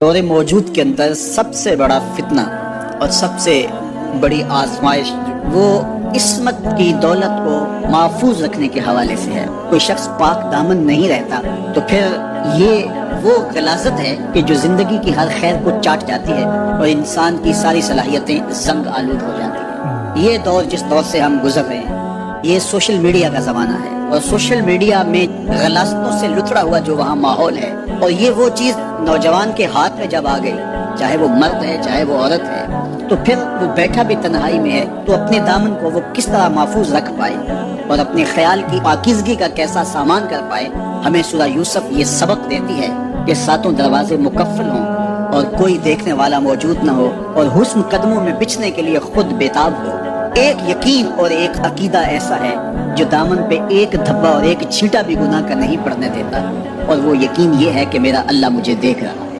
دور موجود کے اندر سب سے بڑا فتنہ اور سب سے بڑی آزمائش وہ عصمت کی دولت کو محفوظ رکھنے کے حوالے سے ہے۔ کوئی شخص پاک دامن نہیں رہتا تو پھر یہ وہ غلاظت ہے کہ جو زندگی کی ہر خیر کو چاٹ جاتی ہے اور انسان کی ساری صلاحیتیں زنگ آلود ہو جاتی ہیں۔ یہ دور جس دور سے ہم گزر رہے ہیں یہ سوشل میڈیا کا زمانہ ہے، اور سوشل میڈیا میں غلاظتوں سے لتڑا ہوا جو وہاں ماحول ہے، اور یہ وہ چیز نوجوان کے ہاتھ میں جب آ گئی، چاہے وہ مرد ہے چاہے وہ عورت ہے، تو پھر وہ بیٹھا بھی تنہائی میں ہے تو اپنے دامن کو وہ کس طرح محفوظ رکھ پائے اور اپنے خیال کی پاکیزگی کا کیسا سامان کر پائے۔ ہمیں سورہ یوسف یہ سبق دیتی ہے کہ ساتوں دروازے مقفل ہوں اور کوئی دیکھنے والا موجود نہ ہو، اور حسن قدموں میں بچھنے کے لیے خود بیتاب ہو۔ ایک یقین اور ایک عقیدہ ایسا ہے جو دامن پہ ایک دھبا اور ایک چھینٹا بھی گناہ کا نہیں پڑنے دیتا، اور وہ یقین یہ ہے کہ میرا اللہ مجھے دیکھ رہا ہے۔